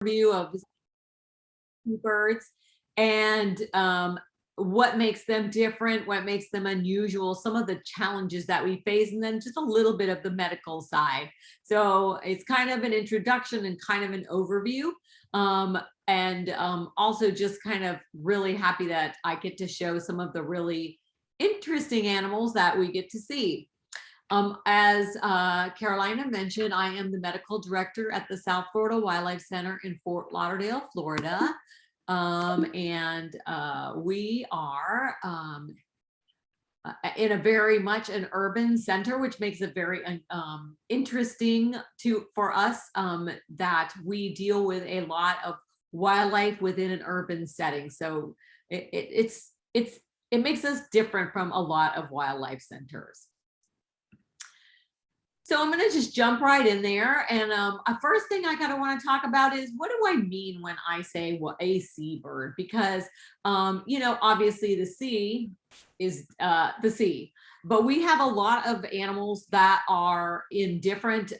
View of birds and what makes them different, what makes them unusual, some of the challenges that we face, and then just a little bit of the medical side. So it's kind of an introduction and kind of an overview. Also just kind of really happy that I get to show some of the really interesting animals that we get to see. As Carolina mentioned, I am the medical director at the South Florida Wildlife Center in Fort Lauderdale, Florida. We are in a very much an urban center, which makes it very interesting for us that we deal with a lot of wildlife within an urban setting. So it makes us different from a lot of wildlife centers. So I'm going to just jump right in there. And first thing I kind of want to talk about is, what do I mean when I say a seabird? Because, obviously the sea is the sea, but we have a lot of animals that are in different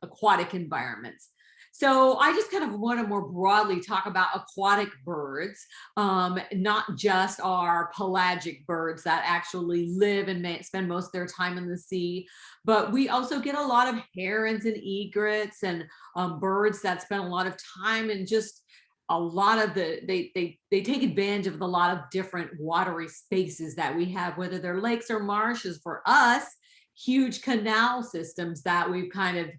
aquatic environments. So I just kind of want to more broadly talk about aquatic birds, not just our pelagic birds that actually live and spend most of their time in the sea, but we also get a lot of herons and egrets and birds that spend a lot of time in just a lot of they take advantage of a lot of different watery spaces that we have, whether they're lakes or marshes. For us, huge canal systems that we've kind of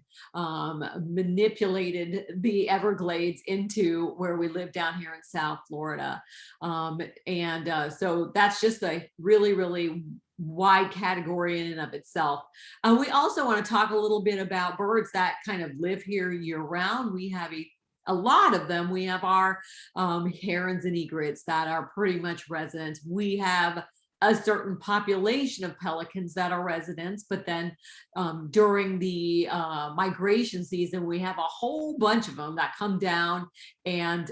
manipulated the Everglades into where we live down here in South Florida. So that's just a really, really wide category in and of itself. We also want to talk a little bit about birds that kind of live here year round. We have a lot of them. We have our herons and egrets that are pretty much residents. We have a certain population of pelicans that are residents, but then during the migration season, we have a whole bunch of them that come down and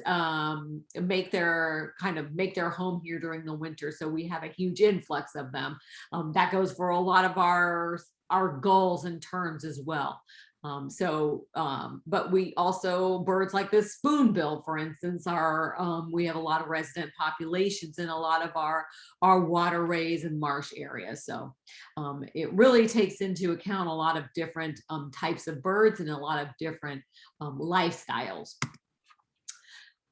make their home here during the winter. So we have a huge influx of them. That goes for a lot of our gulls and terns as well. But we also, birds like the spoonbill, for instance, we have a lot of resident populations in a lot of our waterways and marsh areas. So it really takes into account a lot of different types of birds and a lot of different lifestyles.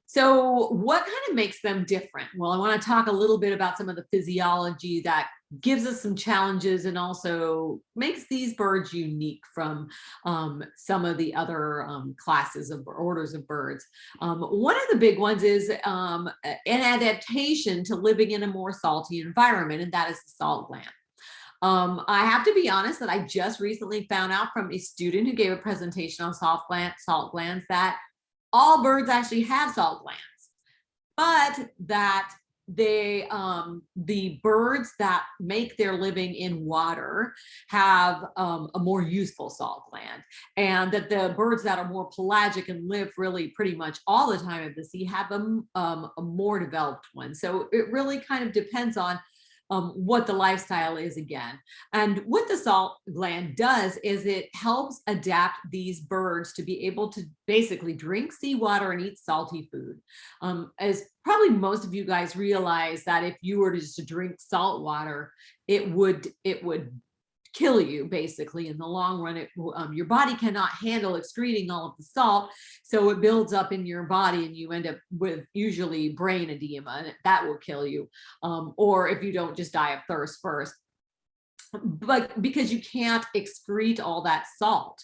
So what kind of makes them different? Well, I want to talk a little bit about some of the physiology that gives us some challenges and also makes these birds unique from some of the other classes of orders of birds. One of the big ones is an adaptation to living in a more salty environment, and that is the salt gland. I have to be honest that I just recently found out from a student who gave a presentation on salt glands that all birds actually have salt glands, but that the birds that make their living in water have a more useful salt gland, and that the birds that are more pelagic and live really pretty much all the time at the sea have a more developed one. So it really kind of depends on what the lifestyle is again. And what the salt gland does is it helps adapt these birds to be able to basically drink seawater and eat salty food. As probably most of you guys realize that if you were to just drink salt water, it would kill you basically in the long run. Your body cannot handle excreting all of the salt, so it builds up in your body and you end up with usually brain edema, and that will kill you, or if you don't, just die of thirst first. But because you can't excrete all that salt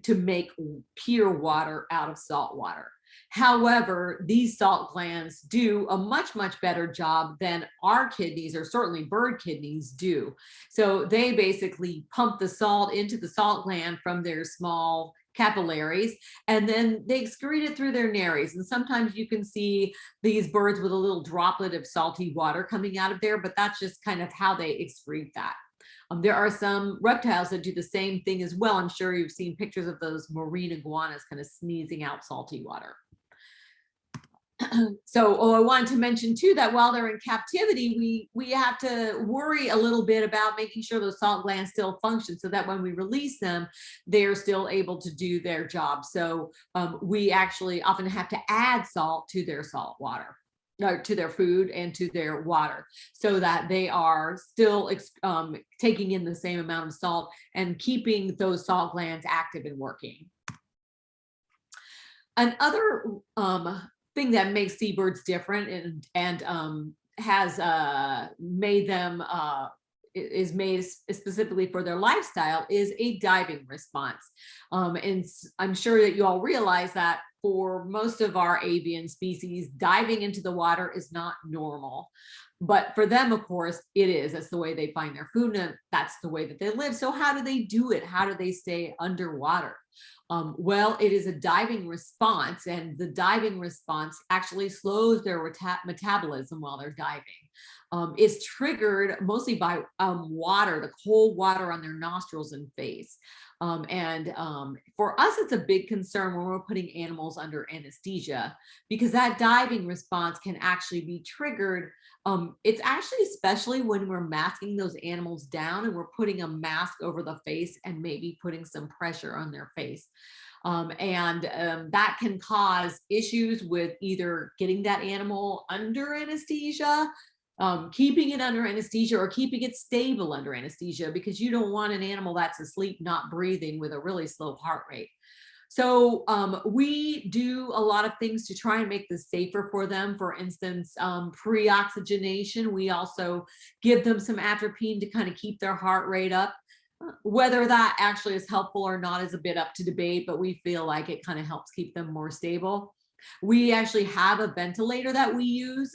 to make pure water out of salt water. However, these salt glands do a much, much better job than our kidneys, or certainly bird kidneys, do. So they basically pump the salt into the salt gland from their small capillaries, and then they excrete it through their nares. And sometimes you can see these birds with a little droplet of salty water coming out of there, but that's just kind of how they excrete that. There are some reptiles that do the same thing as well. I'm sure you've seen pictures of those marine iguanas kind of sneezing out salty water. So, I wanted to mention too that while they're in captivity, we have to worry a little bit about making sure those salt glands still function, so that when we release them, they're still able to do their job. So we actually often have to add salt to their salt water, or to their food and to their water, so that they are still taking in the same amount of salt and keeping those salt glands active and working. Another thing that makes seabirds different and has made them is made specifically for their lifestyle is a diving response. And I'm sure that you all realize that for most of our avian species, diving into the water is not normal. But for them, of course, it is. That's the way they find their food, and that's the way that they live. So how do they do it? How do they stay underwater? Well, it is a diving response, and the diving response actually slows their metabolism while they're diving. It's triggered mostly by water, the cold water on their nostrils and face. For us, it's a big concern when we're putting animals under anesthesia, because that diving response can actually be triggered. It's actually especially when we're masking those animals down and we're putting a mask over the face and maybe putting some pressure on their face. That can cause issues with either getting that animal under anesthesia, keeping it under anesthesia, or keeping it stable under anesthesia, because you don't want an animal that's asleep, not breathing, with a really slow heart rate. So we do a lot of things to try and make this safer for them. For instance, pre-oxygenation. We also give them some atropine to kind of keep their heart rate up. Whether that actually is helpful or not is a bit up to debate, but we feel like it kind of helps keep them more stable. We actually have a ventilator that we use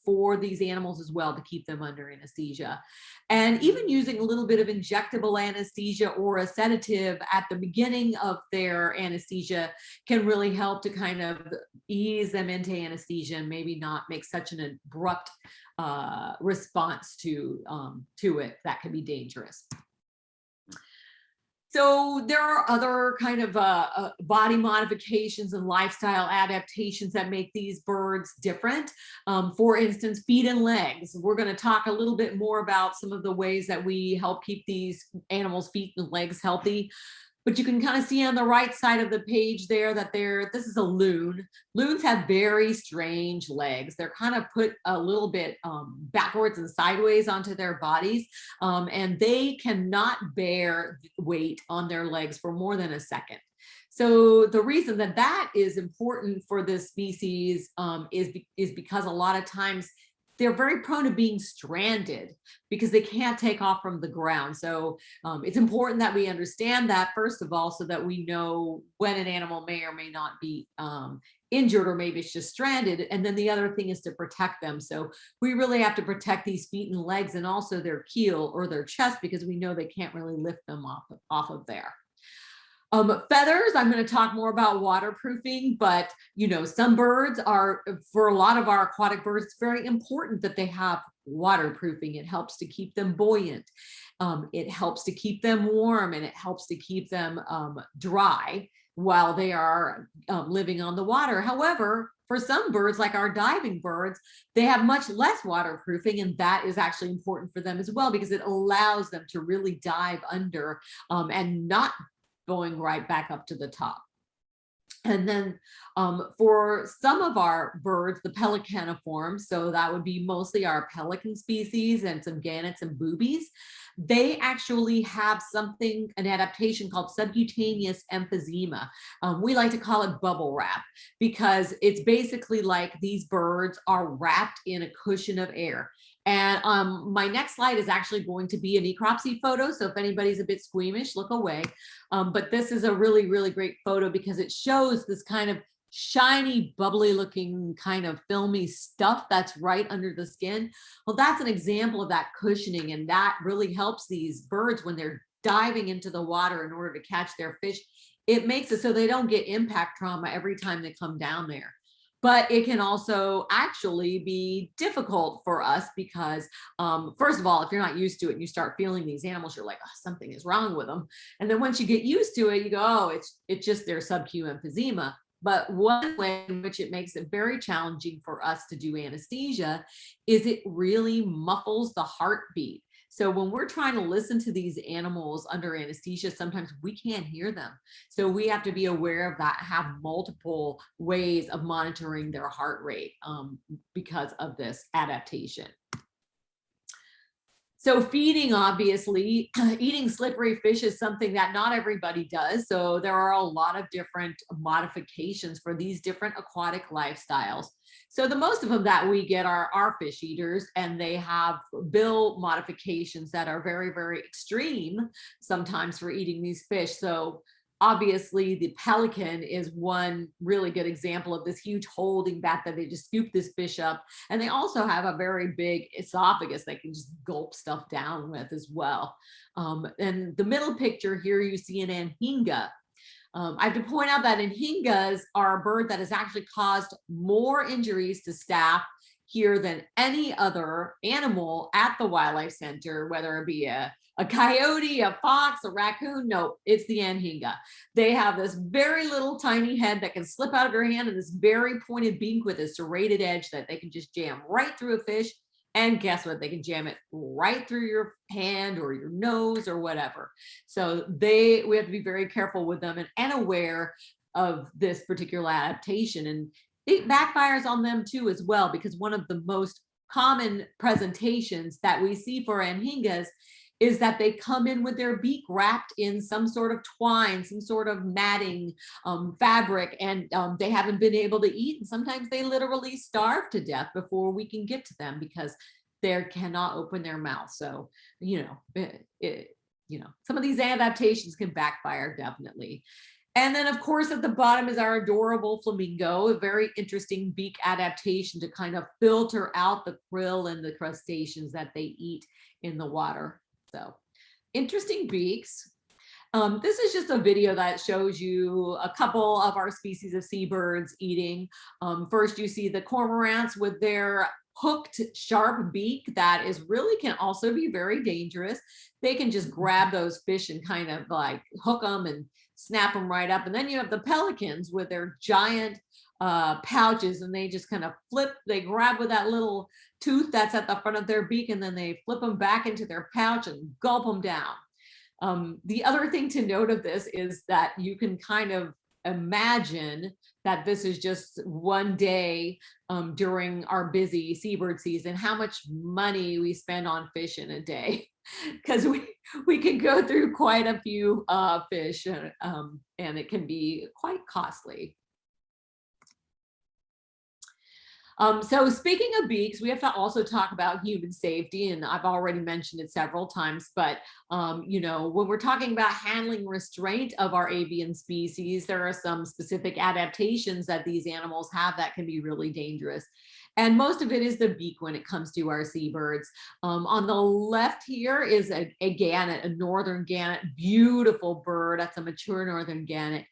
for these animals as well, to keep them under anesthesia. And even using a little bit of injectable anesthesia or a sedative at the beginning of their anesthesia can really help to kind of ease them into anesthesia and maybe not make such an abrupt response to it that can be dangerous. So there are other kind of body modifications and lifestyle adaptations that make these birds different. For instance, feet and legs. We're going to talk a little bit more about some of the ways that we help keep these animals' feet and legs healthy. But you can kind of see on the right side of the page there that this is a loon. Loons have very strange legs. They're kind of put a little bit backwards and sideways onto their bodies. And they cannot bear weight on their legs for more than a second. So the reason that that is important for this species is because a lot of times they're very prone to being stranded because they can't take off from the ground. So it's important that we understand that, first of all, so that we know when an animal may or may not be injured, or maybe it's just stranded. And then the other thing is to protect them. So we really have to protect these feet and legs, and also their keel or their chest, because we know they can't really lift them off of there. Feathers, I'm going to talk more about waterproofing, but some birds are, for a lot of our aquatic birds, it's very important that they have waterproofing. It helps to keep them buoyant. It helps to keep them warm, and it helps to keep them dry while they are living on the water. However, for some birds, like our diving birds, they have much less waterproofing, and that is actually important for them as well, because it allows them to really dive under and not going right back up to the top. And then for some of our birds, the pelicaniforms, so that would be mostly our pelican species and some gannets and boobies, they actually have an adaptation called subcutaneous emphysema. We like to call it bubble wrap, because it's basically like these birds are wrapped in a cushion of air. And my next slide is actually going to be a necropsy photo. So if anybody's a bit squeamish, look away. But this is a really, really great photo, because it shows this kind of shiny, bubbly looking kind of filmy stuff that's right under the skin. Well, that's an example of that cushioning, and that really helps these birds when they're diving into the water in order to catch their fish. It makes it so they don't get impact trauma every time they come down there. But it can also actually be difficult for us because, first of all, if you're not used to it and you start feeling these animals, you're like, oh, something is wrong with them. And then once you get used to it, you go, oh, it's just their subcu emphysema. But one way in which it makes it very challenging for us to do anesthesia is it really muffles the heartbeat. So when we're trying to listen to these animals under anesthesia, sometimes we can't hear them. So we have to be aware of that, have multiple ways of monitoring their heart rate because of this adaptation. So feeding, obviously, eating slippery fish is something that not everybody does. So there are a lot of different modifications for these different aquatic lifestyles. So the most of them that we get are fish eaters, and they have bill modifications that are very, very extreme sometimes for eating these fish. So obviously the pelican is one really good example of this huge holding vat that they just scoop this fish up. And they also have a very big esophagus they can just gulp stuff down with as well. And the middle picture here, you see an anhinga. I have to point out that anhingas are a bird that has actually caused more injuries to staff here than any other animal at the wildlife center, whether it be a coyote, a fox, a raccoon. No, it's the anhinga. They have this very little tiny head that can slip out of your hand, and this very pointed beak with a serrated edge that they can just jam right through a fish. And guess what? They can jam it right through your hand or your nose or whatever. So we have to be very careful with them and aware of this particular adaptation. And it backfires on them too as well, because one of the most common presentations that we see for anhingas is that they come in with their beak wrapped in some sort of twine, some sort of matting fabric, and they haven't been able to eat. And sometimes they literally starve to death before we can get to them because they cannot open their mouth. So, some of these adaptations can backfire definitely. And then, of course, at the bottom is our adorable flamingo, a very interesting beak adaptation to kind of filter out the krill and the crustaceans that they eat in the water. So interesting beaks. This is just a video that shows you a couple of our species of seabirds eating. First, you see the cormorants with their hooked, sharp beak that is really can also be very dangerous. They can just grab those fish and kind of like hook them and snap them right up. And then you have the pelicans with their giant pouches, and they just kind of they grab with that little tooth that's at the front of their beak, and then they flip them back into their pouch and gulp them down. The other thing to note of this is that you can kind of imagine that this is just one day during our busy seabird season, how much money we spend on fish in a day, because we can go through quite a few fish, and it can be quite costly. So speaking of beaks, we have to also talk about human safety, and I've already mentioned it several times, but when we're talking about handling restraint of our avian species, there are some specific adaptations that these animals have that can be really dangerous. And most of it is the beak when it comes to our seabirds. On the left here is a gannet, a northern gannet, beautiful bird. That's a mature northern gannet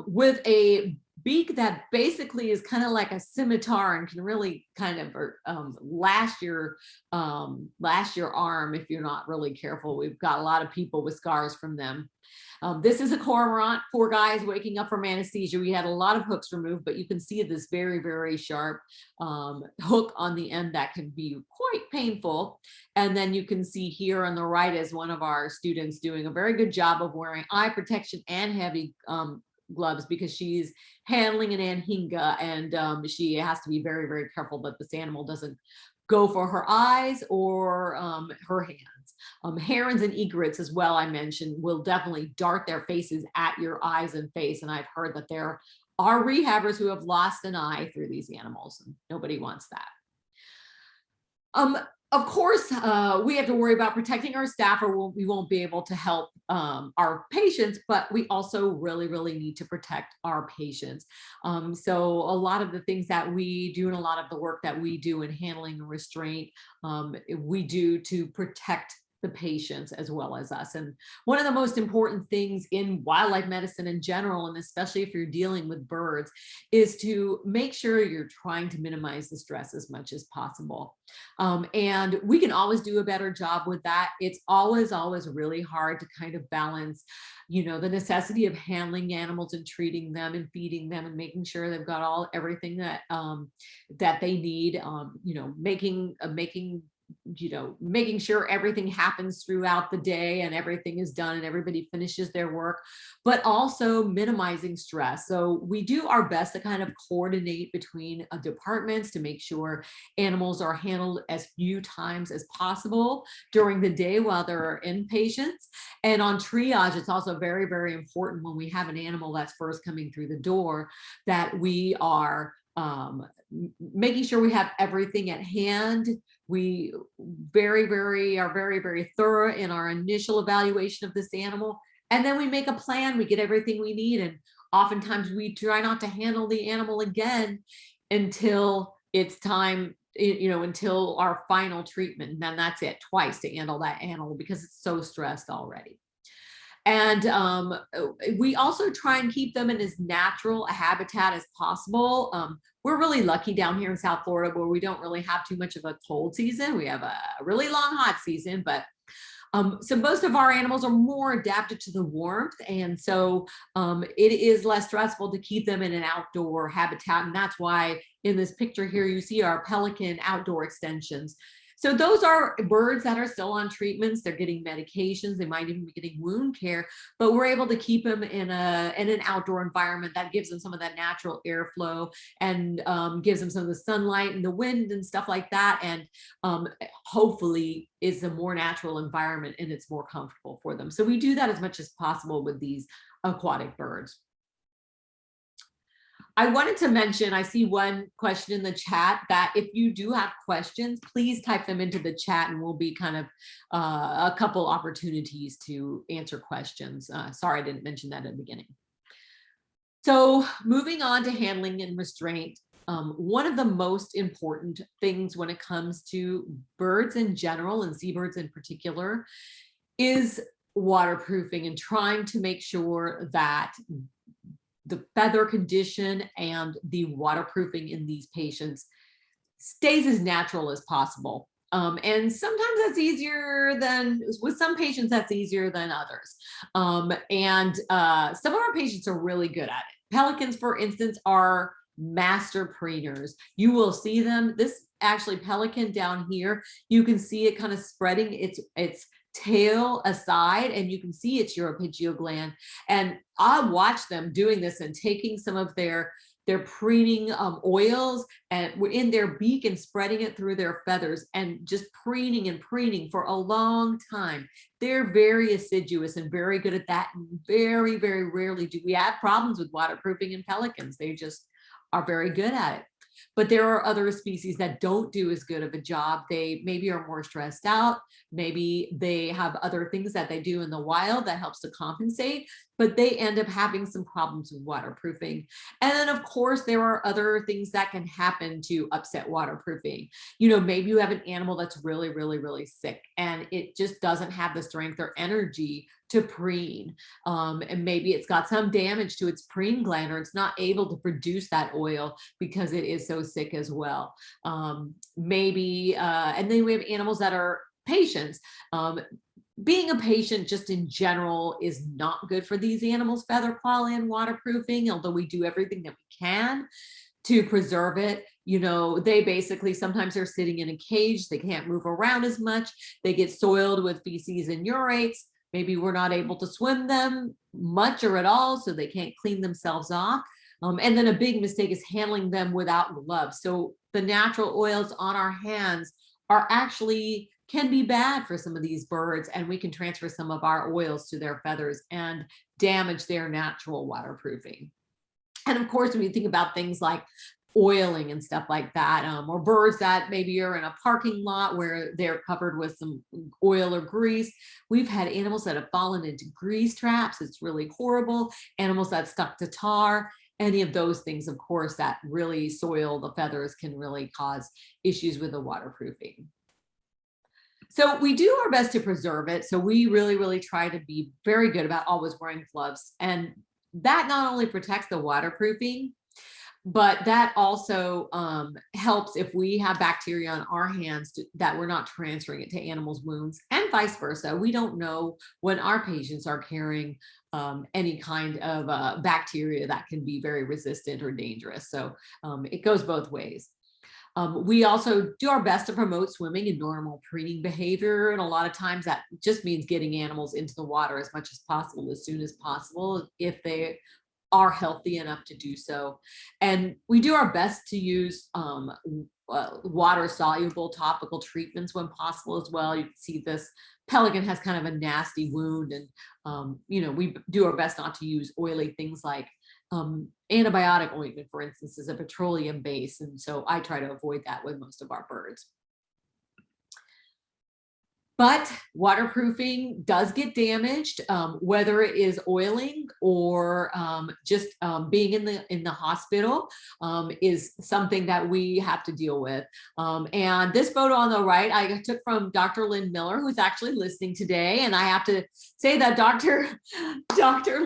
with a beak that basically is kind of like a scimitar and can really kind of lash your arm if you're not really careful. We've got a lot of people with scars from them. This is a cormorant. Poor guy is waking up from anesthesia. We had a lot of hooks removed, but you can see this very, very sharp hook on the end that can be quite painful. And then you can see here on the right is one of our students doing a very good job of wearing eye protection and heavy gloves because she's handling an anhinga, and she has to be very, very careful that this animal doesn't go for her eyes or her hands. Herons and egrets as well, I mentioned, will definitely dart their faces at your eyes and face, and I've heard that there are rehabbers who have lost an eye through these animals, and nobody wants that. Of course, we have to worry about protecting our staff, or we won't be able to help our patients, but we also really, really need to protect our patients. So a lot of the things that we do and a lot of the work that we do in handling restraint, we do to protect the patients as well as us. And one of the most important things in wildlife medicine in general, and especially if you're dealing with birds, is to make sure you're trying to minimize the stress as much as possible. And we can always do a better job with that. It's always really hard to kind of balance, you know, the necessity of handling animals and treating them and feeding them and making sure they've got everything that that they need, you know, making sure everything happens throughout the day and everything is done and everybody finishes their work, but also minimizing stress. So we do our best to kind of coordinate between departments to make sure animals are handled as few times as possible during the day while they're inpatients. And on triage, it's also very, very important when we have an animal that's first coming through the door that we are making sure we have everything at hand. We are very thorough in our initial evaluation of this animal, and then we make a plan. We get everything we need, and oftentimes we try not to handle the animal again until it's time, you know, until our final treatment, and then that's it, twice to handle that animal because it's so stressed already. And we also try and keep them in as natural a habitat as possible. We're really lucky down here in South Florida where we don't really have too much of a cold season. We have a really long hot season, but so most of our animals are more adapted to the warmth. And so it is less stressful to keep them in an outdoor habitat. And that's why in this picture here, you see our Pelican outdoor extensions. So those are birds that are still on treatments. They're getting medications. They might even be getting wound care, but we're able to keep them in an outdoor environment that gives them some of that natural airflow and gives them some of the sunlight and the wind and stuff like that. And hopefully is a more natural environment and it's more comfortable for them. So we do that as much as possible with these aquatic birds. I wanted to mention, I see one question in the chat that if you do have questions, please type them into the chat and we'll be kind of a couple opportunities to answer questions. Sorry, I didn't mention that at the beginning. So moving on to handling and restraint. One of the most important things when it comes to birds in general and seabirds in particular is waterproofing and trying to make sure that the feather condition and the waterproofing in these patients stays as natural as possible. And sometimes that's easier than, with some patients, that's easier than others. And some of our patients are really good at it. Pelicans, for instance, are master preeners. You will see them. This actually pelican down here, you can see it kind of spreading its tail aside and you can see its uropygial gland. And I watch them doing this and taking some of their preening oils and in their beak and spreading it through their feathers and just preening and preening for a long time. They're very assiduous and very good at that. And very, very rarely do we have problems with waterproofing in pelicans. They just are very good at it. But there are other species that don't do as good of a job. They maybe are more stressed out. Maybe they have other things that they do in the wild that helps to compensate, but they end up having some problems with waterproofing. And then of course, there are other things that can happen to upset waterproofing. You know, maybe you have an animal that's really, really, really sick and it just doesn't have the strength or energy to preen. And maybe it's got some damage to its preen gland or it's not able to produce that oil because it is so sick as well. And then we have animals that are patients. Being a patient just in general is not good for these animals' feather quality and waterproofing, although we do everything that we can to preserve it. You know, they basically sometimes are sitting in a cage, they can't move around as much, they get soiled with feces and urates. Maybe we're not able to swim them much or at all, so they can't clean themselves off. And then a big mistake is handling them without gloves. So the natural oils on our hands are actually can be bad for some of these birds, and we can transfer some of our oils to their feathers and damage their natural waterproofing. And of course, when you think about things like oiling and stuff like that, or birds that maybe are in a parking lot where they're covered with some oil or grease. We've had animals that have fallen into grease traps. It's really horrible. Animals that stuck to tar. Any of those things, of course, that really soil the feathers can really cause issues with the waterproofing. So we do our best to preserve it. So we really, really try to be very good about always wearing gloves. And that not only protects the waterproofing, but that also helps if we have bacteria on our hands that we're not transferring it to animals' wounds, and vice versa. We don't know when our patients are carrying any kind of bacteria that can be very resistant or dangerous. So it goes both ways. We also do our best to promote swimming and normal preening behavior. And a lot of times that just means getting animals into the water as much as possible, as soon as possible, if they are healthy enough to do so. And we do our best to use water soluble topical treatments when possible as well. You can see this Pelican has kind of a nasty wound, and we do our best not to use oily things like antibiotic ointment, for instance, is a petroleum base. And so I try to avoid that with most of our birds. But waterproofing does get damaged, whether it is oiling or just being in the hospital is something that we have to deal with. And this photo on the right, I took from Dr. Lynn Miller, who's actually listening today. And I have to say that Dr.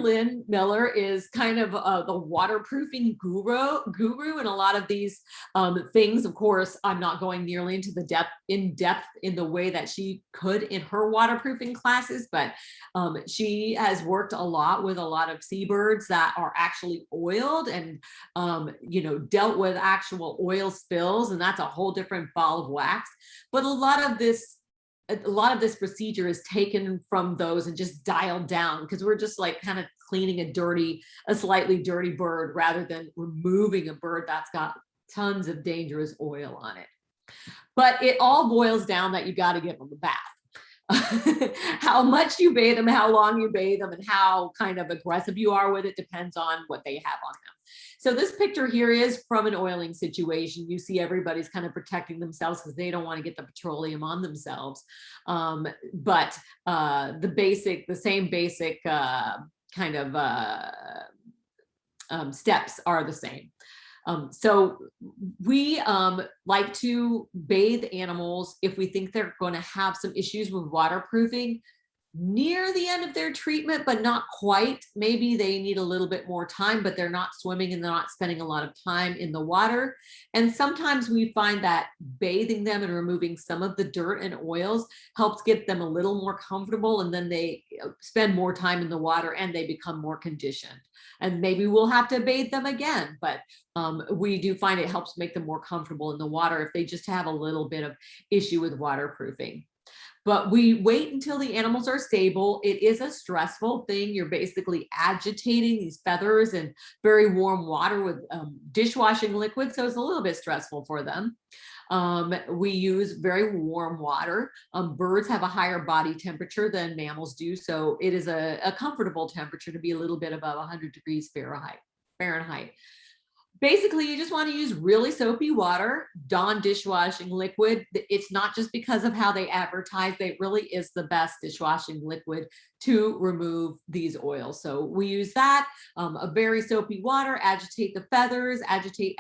Lynn Miller is kind of the waterproofing guru in a lot of these things. Of course, I'm not going nearly into the depth in the way that she could in her waterproofing classes, but she has worked a lot with a lot of seabirds that are actually oiled and dealt with actual oil spills, and that's a whole different ball of wax. But a lot of this procedure is taken from those and just dialed down, because we're just like kind of cleaning a slightly dirty bird rather than removing a bird that's got tons of dangerous oil on it. But it all boils down that you got to give them a bath. How much you bathe them, how long you bathe them, and how kind of aggressive you are with it depends on what they have on them. So this picture here is from an oiling situation. You see everybody's kind of protecting themselves because they don't want to get the petroleum on themselves. But the same basic kind of steps are the same. So we like to bathe animals if we think they're going to have some issues with waterproofing near the end of their treatment, but not quite. Maybe they need a little bit more time, but they're not swimming and they're not spending a lot of time in the water. And sometimes we find that bathing them and removing some of the dirt and oils helps get them a little more comfortable, and then they spend more time in the water and they become more conditioned. And maybe we'll have to bathe them again, but we do find it helps make them more comfortable in the water if they just have a little bit of issue with waterproofing. But we wait until the animals are stable. It is a stressful thing. You're basically agitating these feathers in very warm water with dishwashing liquid, so it's a little bit stressful for them. We use very warm water. Birds have a higher body temperature than mammals do, so it is a comfortable temperature to be a little bit above 100 degrees Fahrenheit. Basically, you just want to use really soapy water, Dawn dishwashing liquid. It's not just because of how they advertise, it really is the best dishwashing liquid to remove these oils. So we use that, a very soapy water, agitate the feathers, agitate,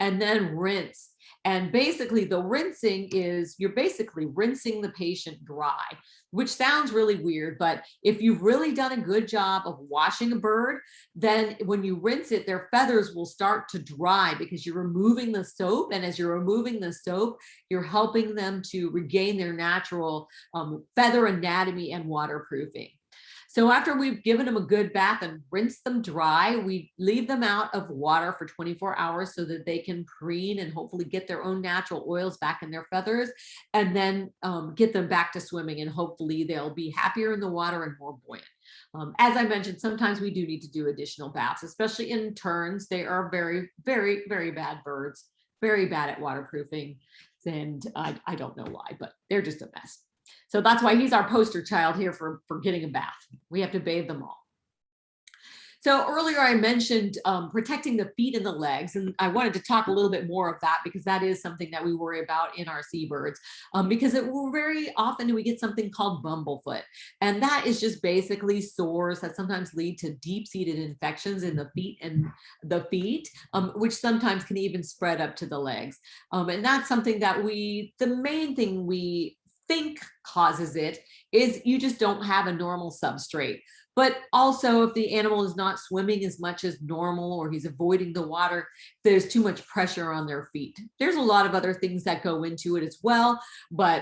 and then rinse. And basically the rinsing is, you're basically rinsing the patient dry, which sounds really weird, but if you've really done a good job of washing a bird, then when you rinse it, their feathers will start to dry because you're removing the soap. And as you're removing the soap, you're helping them to regain their natural feather anatomy and waterproofing. So after we've given them a good bath and rinsed them dry, we leave them out of water for 24 hours so that they can preen and hopefully get their own natural oils back in their feathers, and then get them back to swimming, and hopefully they'll be happier in the water and more buoyant. As I mentioned, sometimes we do need to do additional baths, especially in terns. They are very, very, very bad birds, very bad at waterproofing. And I don't know why, but they're just a mess. So that's why he's our poster child here for getting a bath. We have to bathe them all. So earlier I mentioned protecting the feet and the legs, and I wanted to talk a little bit more of that because that is something that we worry about in our seabirds, because very often we get something called bumblefoot, and that is just basically sores that sometimes lead to deep-seated infections in the feet, which sometimes can even spread up to the legs. And that's something that the main thing we think causes it is you just don't have a normal substrate. But also, if the animal is not swimming as much as normal, or he's avoiding the water, there's too much pressure on their feet. There's a lot of other things that go into it as well, but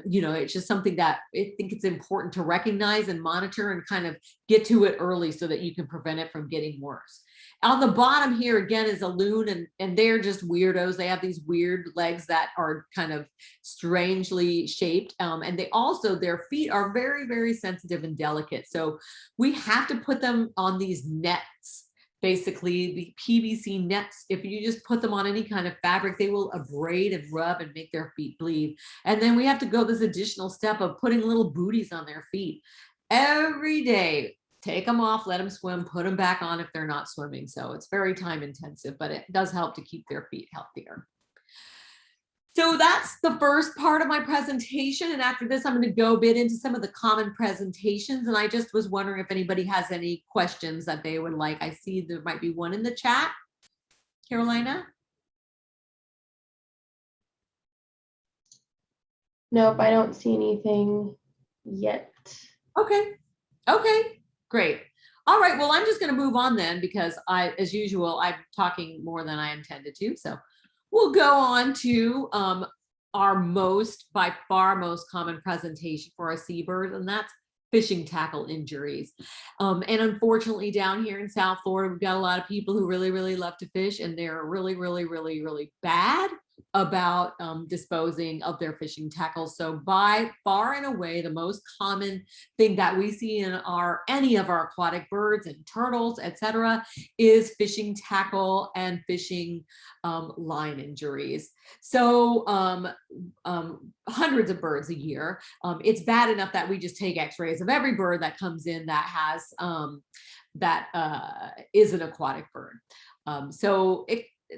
you know, it's just something that I think it's important to recognize and monitor and kind of get to it early so that you can prevent it from getting worse. On the bottom here again is a loon, and they're just weirdos. They have these weird legs that are kind of strangely shaped, and they also, their feet are very, very sensitive and delicate. So we have to put them on these nets, basically the PVC nets. If you just put them on any kind of fabric, they will abrade and rub and make their feet bleed. And then we have to go this additional step of putting little booties on their feet every day. Take them off, let them swim, put them back on if they're not swimming. So it's very time intensive, but it does help to keep their feet healthier. So that's the first part of my presentation. And after this, I'm going to go a bit into some of the common presentations. And I just was wondering if anybody has any questions that they would like. I see there might be one in the chat. Carolina? Nope, I don't see anything yet. Okay. Okay. Great. All right. Well, I'm just going to move on then, because as usual, I'm talking more than I intended to. So we'll go on to our by far most common presentation for our seabirds, and that's fishing tackle injuries. And unfortunately, down here in South Florida, we've got a lot of people who really, really love to fish, and they're really, really, really, really bad about disposing of their fishing tackles. So by far and away, the most common thing that we see in any of our aquatic birds and turtles, etc., is fishing tackle and fishing line injuries. So hundreds of birds a year. It's bad enough that we just take x-rays of every bird that comes in that has is an aquatic bird. So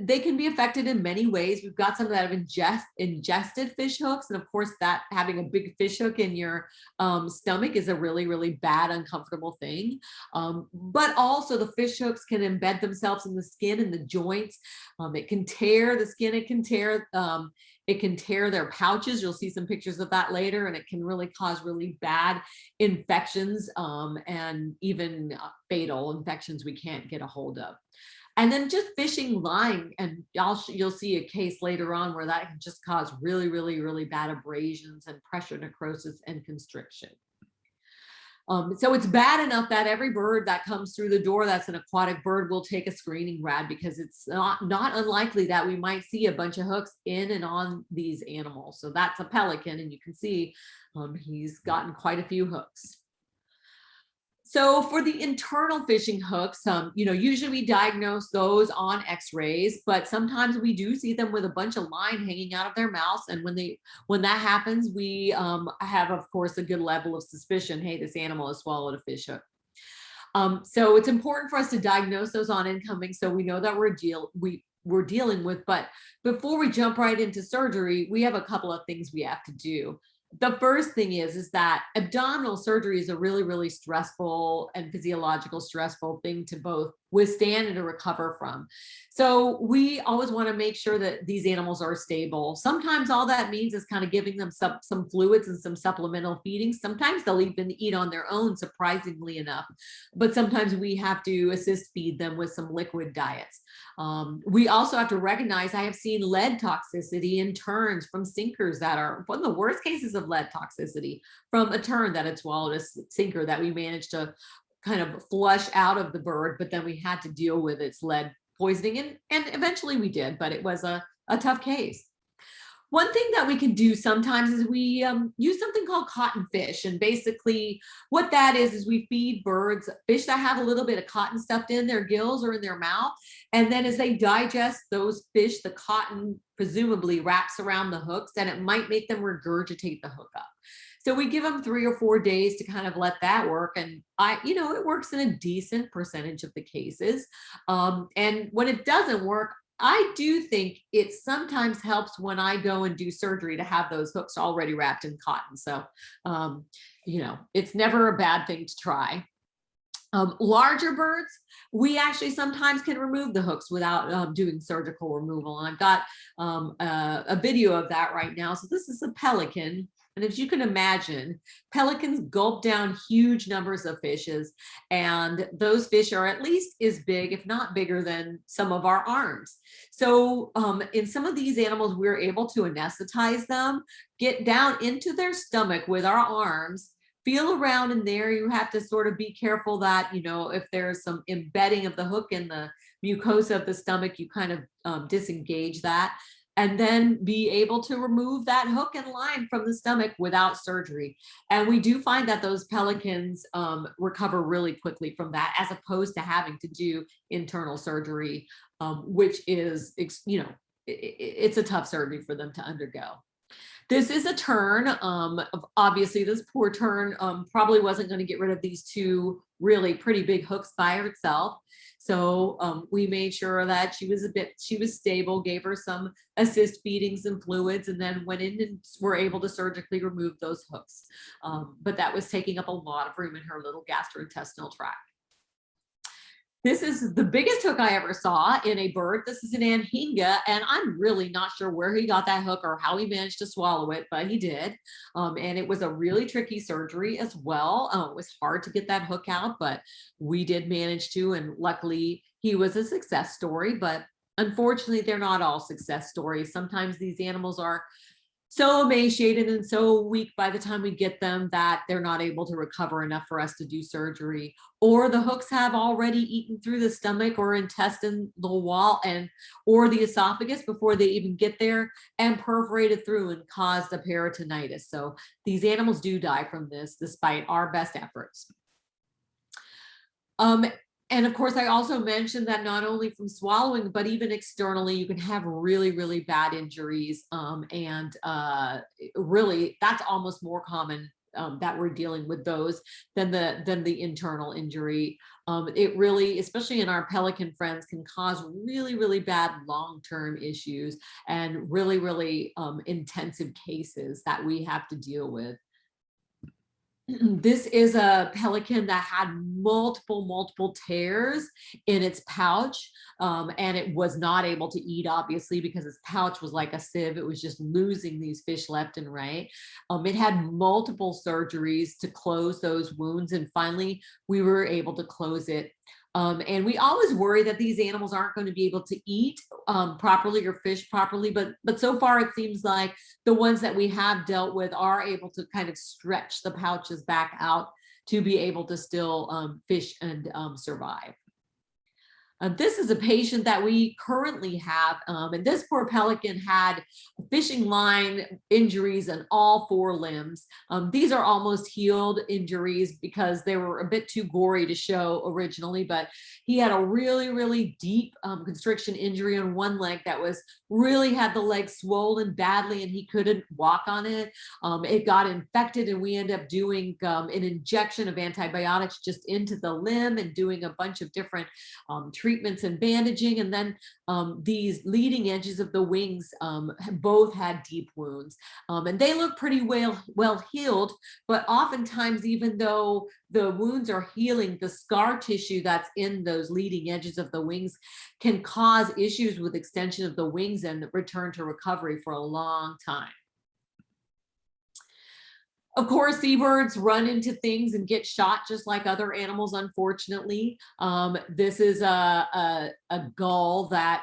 they can be affected in many ways. We've got some that have ingested fish hooks. And of course, that having a big fish hook in your stomach is a really, really bad, uncomfortable thing. But also the fish hooks can embed themselves in the skin and the joints. It can tear the skin. It can tear their pouches. You'll see some pictures of that later, and it can really cause really bad infections and even fatal infections we can't get a hold of. And then just fishing line, and you'll see a case later on where that can just cause really, really, really bad abrasions and pressure necrosis and constriction. So it's bad enough that every bird that comes through the door that's an aquatic bird will take a screening rad, because it's not unlikely that we might see a bunch of hooks in and on these animals. So that's a pelican, and you can see he's gotten quite a few hooks. So for the internal fishing hooks, usually we diagnose those on x-rays, but sometimes we do see them with a bunch of line hanging out of their mouths. And when that happens, we have, of course, a good level of suspicion. Hey, this animal has swallowed a fish hook. So it's important for us to diagnose those on incoming, so we know that we're dealing with. But before we jump right into surgery, we have a couple of things we have to do. The first thing is that abdominal surgery is a really, really stressful and physiological stressful thing to both withstand and to recover from. So we always want to make sure that these animals are stable. Sometimes all that means is kind of giving them some fluids and some supplemental feeding. Sometimes they'll even eat on their own, surprisingly enough. But sometimes we have to assist feed them with some liquid diets. We also have to recognize, I have seen lead toxicity in terns from sinkers that are one of the worst cases of lead toxicity, from a tern that had swallowed a sinker that we managed to kind of flush out of the bird, but then we had to deal with its lead poisoning, and eventually we did, but it was a tough case. One thing that we can do sometimes is we use something called cotton fish. And basically what that is we feed birds fish that have a little bit of cotton stuffed in their gills or in their mouth. And then as they digest those fish, the cotton presumably wraps around the hooks, and it might make them regurgitate the hook up. So we give them 3 or 4 days to kind of let that work. And it works in a decent percentage of the cases. And when it doesn't work, I do think it sometimes helps when I go and do surgery to have those hooks already wrapped in cotton. So, it's never a bad thing to try. Larger birds, we actually sometimes can remove the hooks without doing surgical removal. And I've got a video of that right now. So this is a pelican. And as you can imagine, pelicans gulp down huge numbers of fishes, and those fish are at least as big, if not bigger, than some of our arms. So in some of these animals, we're able to anesthetize them, get down into their stomach with our arms, feel around in there. You have to sort of be careful that, you know, if there's some embedding of the hook in the mucosa of the stomach, you kind of disengage that, and then be able to remove that hook and line from the stomach without surgery. And we do find that those pelicans recover really quickly from that, as opposed to having to do internal surgery, which is, you know, it's a tough surgery for them to undergo. This is a tern. Obviously, this poor tern probably wasn't going to get rid of these two really pretty big hooks by herself. So we made sure that she was stable, gave her some assist feedings and fluids, and then went in and were able to surgically remove those hooks. But that was taking up a lot of room in her little gastrointestinal tract. This is the biggest hook I ever saw in a bird. This is an Anhinga, and I'm really not sure where he got that hook or how he managed to swallow it, but he did. And it was a really tricky surgery as well. It was hard to get that hook out, but we did manage to, and luckily he was a success story. But unfortunately, they're not all success stories. Sometimes these animals are so emaciated and so weak by the time we get them that they're not able to recover enough for us to do surgery, or the hooks have already eaten through the stomach or intestinal wall or the esophagus before they even get there, and perforated through and caused a peritonitis. So these animals do die from this despite our best efforts. And of course, I also mentioned that not only from swallowing, but even externally, you can have really, really bad injuries. Really, that's almost more common that we're dealing with those than the internal injury. It really, especially in our pelican friends, can cause really, really bad long-term issues and really, really intensive cases that we have to deal with. This is a pelican that had multiple tears in its pouch, and it was not able to eat, obviously, because its pouch was like a sieve. It was just losing these fish left and right. It had multiple surgeries to close those wounds, and finally we were able to close it. And we always worry that these animals aren't going to be able to eat properly or fish properly, but so far it seems like the ones that we have dealt with are able to kind of stretch the pouches back out to be able to still fish and survive. This is a patient that we currently have, and this poor pelican had fishing line injuries in all 4 limbs. These are almost healed injuries because they were a bit too gory to show originally, but he had a really, really deep constriction injury on one leg that was really had the leg swollen badly, and he couldn't walk on it. It got infected, and we ended up doing an injection of antibiotics just into the limb and doing a bunch of different treatments and bandaging. And then these leading edges of the wings both had deep wounds, and they look pretty well healed, but oftentimes, even though the wounds are healing, the scar tissue that's in those leading edges of the wings can cause issues with extension of the wings and return to recovery for a long time. Of course, seabirds run into things and get shot just like other animals, unfortunately. This is a gull that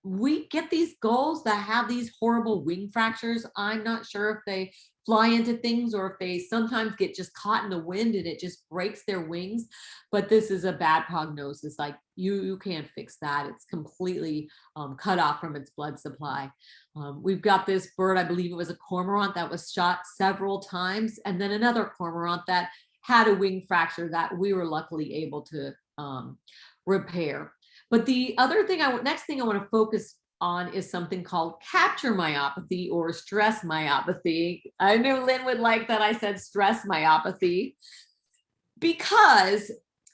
we get these gulls that have these horrible wing fractures. I'm not sure if they fly into things or if they sometimes get just caught in the wind and it just breaks their wings. But this is a bad prognosis. Like you can't fix that. It's completely cut off from its blood supply. We've got this bird, I believe it was a cormorant, that was shot several times, and then another cormorant that had a wing fracture that we were luckily able to repair. But the other thing, next thing I want to focus on is something called capture myopathy or stress myopathy. I knew Lynn would like that I said stress myopathy, because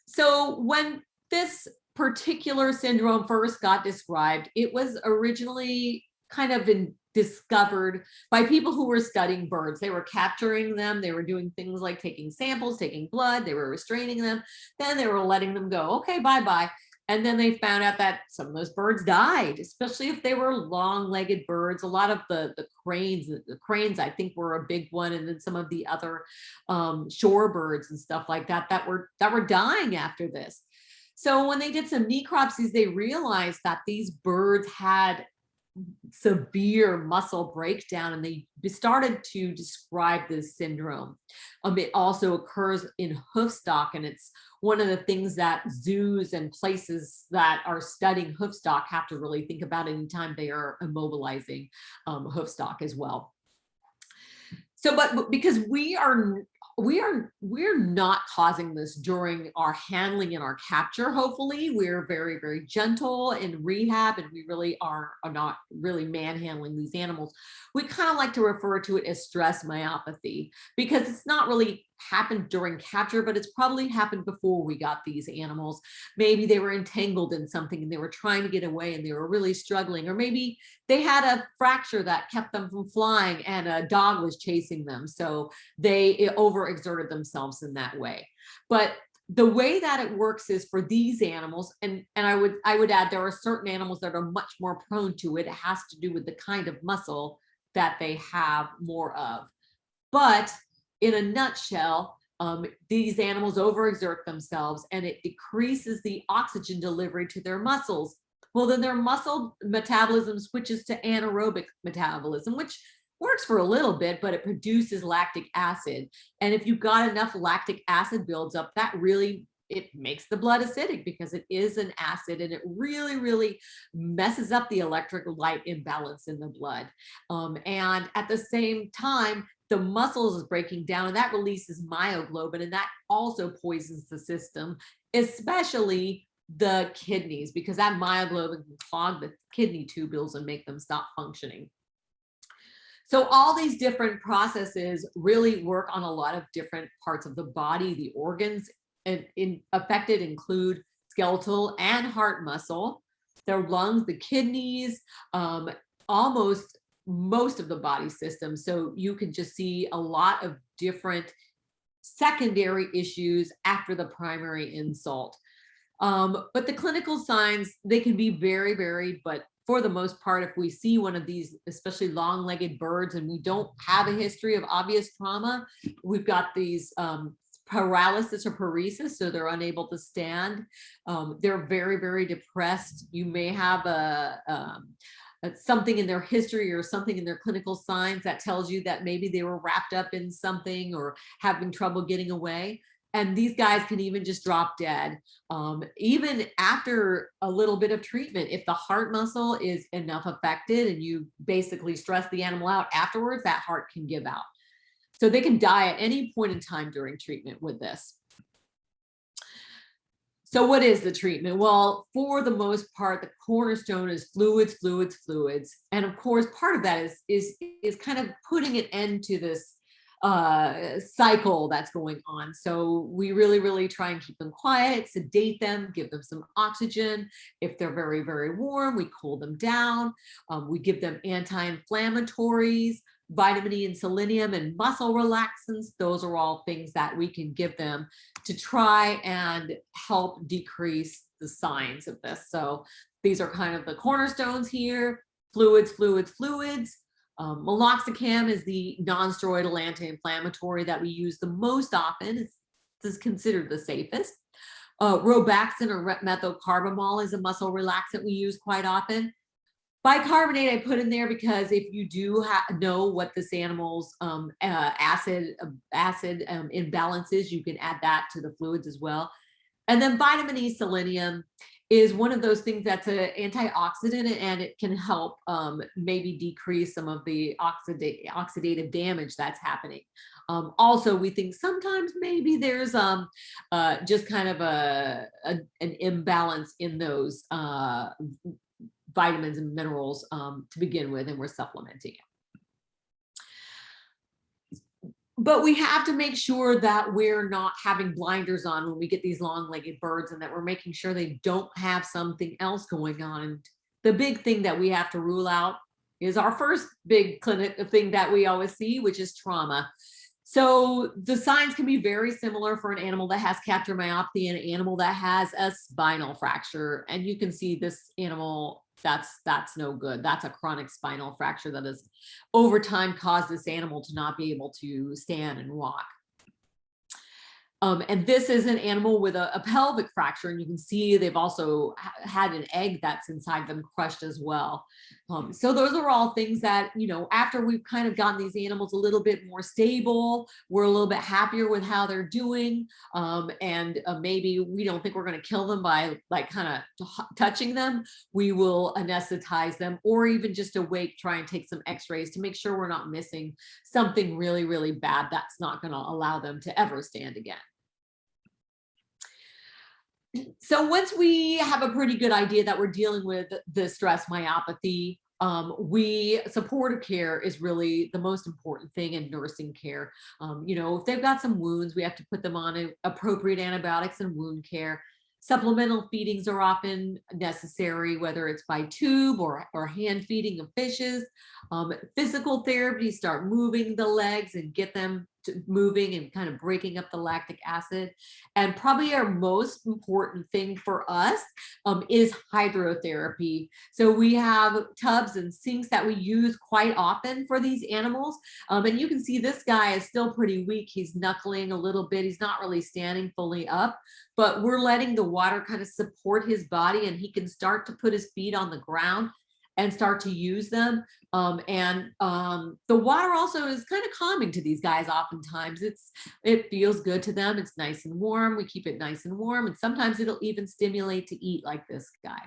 so when this particular syndrome first got described, it was originally kind of discovered by people who were studying birds. They were capturing them. They were doing things like taking samples, taking blood. They were restraining them. Then they were letting them go. Okay, bye-bye. And then they found out that some of those birds died, especially if they were long-legged birds. A lot of the cranes, I think, were a big one, and then some of the other shorebirds and stuff like that that were dying after this. So when they did some necropsies, they realized that these birds had severe muscle breakdown, and they started to describe this syndrome. It also occurs in hoof stock, and it's one of the things that zoos and places that are studying hoof stock have to really think about anytime they are immobilizing hoof stock as well. So, but because we're not causing this during our handling and our capture. Hopefully we're very, very gentle in rehab, and we really are not really manhandling these animals. We kind of like to refer to it as stress myopathy, because it's not really happened during capture, but it's probably happened before we got these animals. Maybe they were entangled in something and they were trying to get away and they were really struggling, or maybe they had a fracture that kept them from flying and a dog was chasing them, so they overexerted themselves in that way. But the way that it works is for these animals, and I would add, there are certain animals that are much more prone to it. It has to do with the kind of muscle that they have more of. But in a nutshell, these animals overexert themselves, and it decreases the oxygen delivery to their muscles. Well, then their muscle metabolism switches to anaerobic metabolism, which works for a little bit, but it produces lactic acid. And if you've got enough lactic acid builds up, that really, it makes the blood acidic, because it is an acid, and it really, really messes up the electrolyte imbalance in the blood. And at the same time, the muscles is breaking down, and that releases myoglobin, and that also poisons the system, especially the kidneys, because that myoglobin can clog the kidney tubules and make them stop functioning. So all these different processes really work on a lot of different parts of the body. The organs affected include skeletal and heart muscle, their lungs, the kidneys, almost most of the body system. So you can just see a lot of different secondary issues after the primary insult. But the clinical signs, they can be very varied, but for the most part, if we see one of these, especially long-legged birds, and we don't have a history of obvious trauma, we've got these paralysis or paresis, so they're unable to stand. They're very, very depressed. You may have something in their history or something in their clinical signs that tells you that maybe they were wrapped up in something or having trouble getting away. And these guys can even just drop dead. Even after a little bit of treatment, if the heart muscle is enough affected and you basically stress the animal out afterwards, that heart can give out. So they can die at any point in time during treatment with this. So what is the treatment? Well, for the most part, the cornerstone is fluids, fluids, fluids. And of course, part of that is kind of putting an end to this cycle that's going on. So we really, really try and keep them quiet, sedate them, give them some oxygen. If they're very, very warm, we cool them down. We give them anti-inflammatories, vitamin E and selenium, and muscle relaxants. Those are all things that we can give them to try and help decrease the signs of this. So these are kind of the cornerstones here: fluids, fluids, fluids. Meloxicam is the non-steroidal anti-inflammatory that we use the most often. This is considered the safest. Robaxin or methylcarbamol is a muscle relaxant we use quite often. Bicarbonate I put in there because if you do know what this animal's acid imbalance is, you can add that to the fluids as well. And then vitamin E selenium is one of those things that's an antioxidant, and it can help maybe decrease some of the oxidative damage that's happening. Also, we think sometimes maybe there's just kind of an imbalance in those vitamins and minerals to begin with, and we're supplementing it. But we have to make sure that we're not having blinders on when we get these long-legged birds, and that we're making sure they don't have something else going on. And the big thing that we have to rule out is our first big clinic thing that we always see, which is trauma. So the signs can be very similar for an animal that has capsular myopathy and an animal that has a spinal fracture. And you can see this animal, that's no good. That's a chronic spinal fracture that has over time caused this animal to not be able to stand and walk. And this is an animal with a pelvic fracture, and you can see they've also had an egg that's inside them crushed as well. So those are all things that, you know, after we've kind of gotten these animals a little bit more stable, we're a little bit happier with how they're doing, and maybe we don't think we're going to kill them by like kind of touching them. We will anesthetize them, or even just awake, try and take some x-rays to make sure we're not missing something really, really bad that's not going to allow them to ever stand again. So once we have a pretty good idea that we're dealing with the stress myopathy, supportive care is really the most important thing in nursing care. You know, if they've got some wounds, we have to put them on appropriate antibiotics and wound care. Supplemental feedings are often necessary, whether it's by tube or hand feeding of fishes. Physical therapy, start moving the legs and get them moving and kind of breaking up the lactic acid. And probably our most important thing for us is hydrotherapy. So we have tubs and sinks that we use quite often for these animals. And you can see this guy is still pretty weak. He's knuckling a little bit. He's not really standing fully up, but we're letting the water kind of support his body, and he can start to put his feet on the ground and start to use them. The water also is kind of calming to these guys. Oftentimes it feels good to them. It's nice and warm. We keep it nice and warm. And sometimes it'll even stimulate to eat, like this guy.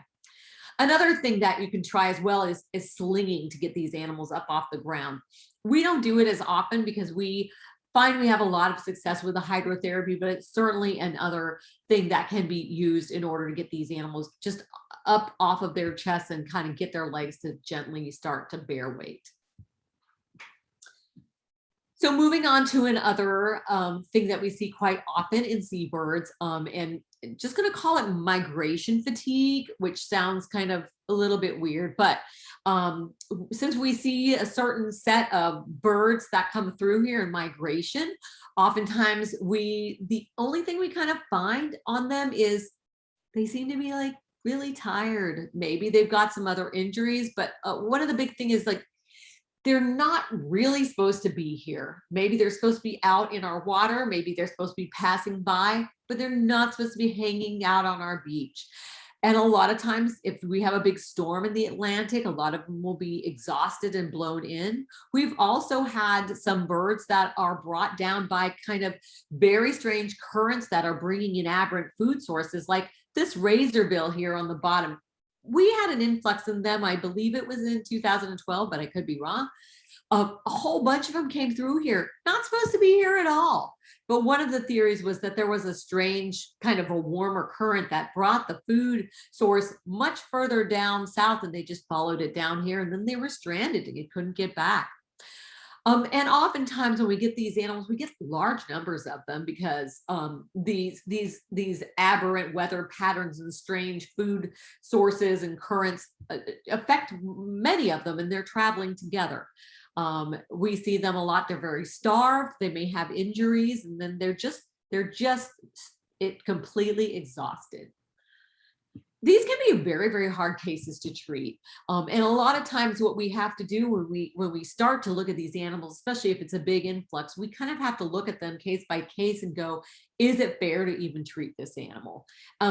Another thing that you can try as well is slinging to get these animals up off the ground. We don't do it as often because we find we have a lot of success with the hydrotherapy, but it's certainly another thing that can be used in order to get these animals just up off of their chests and kind of get their legs to gently start to bear weight. So moving on to another thing that we see quite often in seabirds, and just going to call it migration fatigue, which sounds kind of a little bit weird, but since we see a certain set of birds that come through here in migration, oftentimes the only thing we kind of find on them is they seem to be like really tired. Maybe they've got some other injuries, but one of the big thing is like they're not really supposed to be here. Maybe they're supposed to be out in our water. Maybe they're supposed to be passing by, but they're not supposed to be hanging out on our beach. And a lot of times, if we have a big storm in the Atlantic, a lot of them will be exhausted and blown in. We've also had some birds that are brought down by kind of very strange currents that are bringing in aberrant food sources, like this razorbill here on the bottom. We had an influx in them. I believe it was in 2012, but I could be wrong. A whole bunch of them came through here, not supposed to be here at all. But one of the theories was that there was a strange kind of a warmer current that brought the food source much further down south, and they just followed it down here, and then they were stranded and you couldn't get back. And oftentimes when we get these animals, we get large numbers of them because these aberrant weather patterns and strange food sources and currents affect many of them, and they're traveling together. We see them a lot. They're very starved. They may have injuries, and then they're just completely exhausted. These can be very, very hard cases to treat. And a lot of times what we have to do when we start to look at these animals, especially if it's a big influx, we kind of have to look at them case by case and go, is it fair to even treat this animal?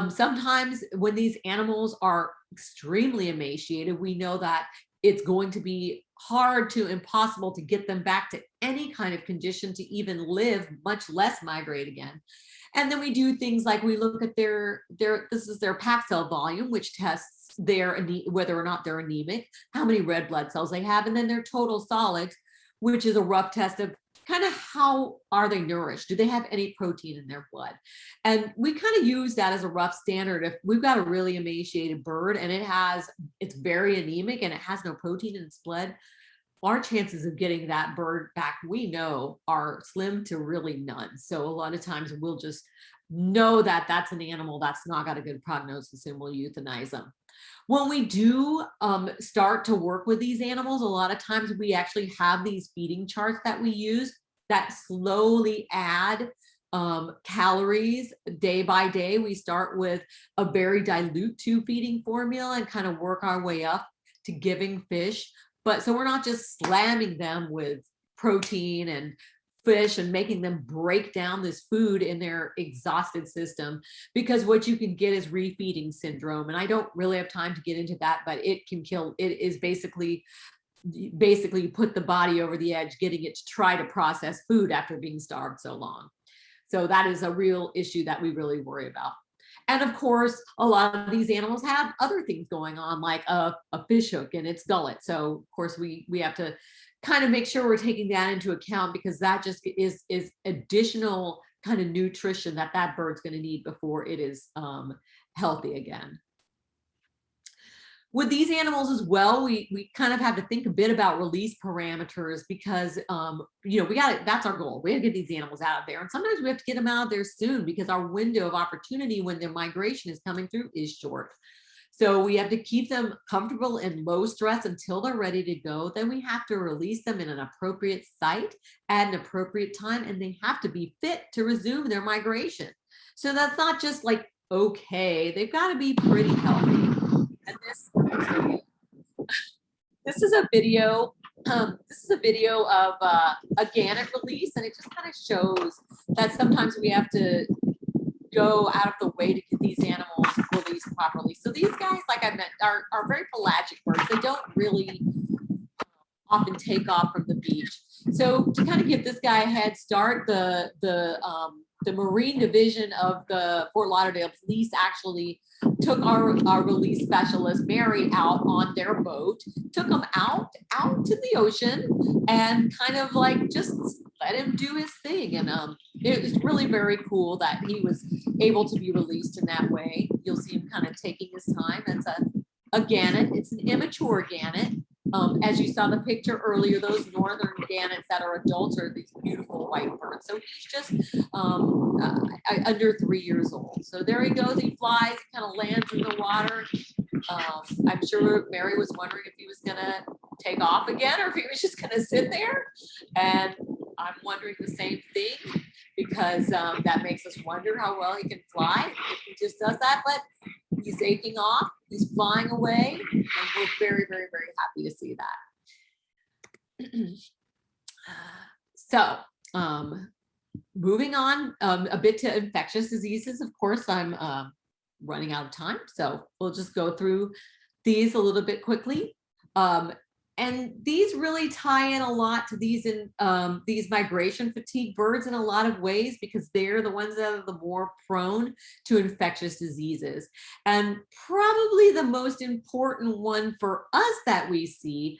Sometimes when these animals are extremely emaciated, we know that it's going to be hard to impossible to get them back to any kind of condition to even live, much less migrate again. And then we do things like we look at this is their pack cell volume, which tests whether or not they're anemic, how many red blood cells they have, and then their total solids, which is a rough test of kind of how are they nourished? Do they have any protein in their blood? And we kind of use that as a rough standard. If we've got a really emaciated bird and it's very anemic and it has no protein in its blood, our chances of getting that bird back, we know, are slim to really none. So a lot of times we'll just know that that's an animal that's not got a good prognosis and we'll euthanize them. When we do start to work with these animals, a lot of times we actually have these feeding charts that we use. that slowly add calories day by day. We start with a very dilute tube feeding formula and kind of work our way up to giving fish. But so we're not just slamming them with protein and fish and making them break down this food in their exhausted system, because what you can get is refeeding syndrome. And I don't really have time to get into that, but it can kill. It is basically put the body over the edge, getting it to try to process food after being starved so long. So that is a real issue that we really worry about. And of course, a lot of these animals have other things going on, like a fish hook in its gullet. So of course we have to kind of make sure we're taking that into account, because that just is additional kind of nutrition that bird's going to need before it is healthy again. With these animals as well, we kind of have to think a bit about release parameters, because you know, that's our goal. We have to get these animals out of there, and sometimes we have to get them out of there soon, because our window of opportunity when their migration is coming through is short. So we have to keep them comfortable and low stress until they're ready to go. Then we have to release them in an appropriate site at an appropriate time, and they have to be fit to resume their migration. So that's not just like, okay, they've got to be pretty healthy. And this is a video. This is a video of a gannet release, and it just kind of shows that sometimes we have to go out of the way to get these animals released properly. So these guys, like I meant, are very pelagic birds. They don't really often take off from the beach. So to kind of give this guy a head start, the Marine Division of the Fort Lauderdale Police actually took our release specialist Mary out on their boat, took him out to the ocean, and kind of like just let him do his thing. And it was really very cool that he was able to be released in that way. You'll see him kind of taking his time. That's a gannet. It's an immature gannet. As you saw the picture earlier, those northern gannets that are adults are these beautiful white birds. So he's just under 3 years old. So there he goes. He flies, he kind of lands in the water. I'm sure Mary was wondering if he was going to take off again or if he was just going to sit there. And I'm wondering the same thing, because that makes us wonder how well he can fly if he just does that. But he's taking off, he's flying away, and we're very, very, very happy to see that. So moving on a bit to infectious diseases. Of course, I'm running out of time, so we'll just go through these a little bit quickly. And these really tie in a lot to these migration fatigue birds in a lot of ways, because they're the ones that are the more prone to infectious diseases. And probably the most important one for us that we see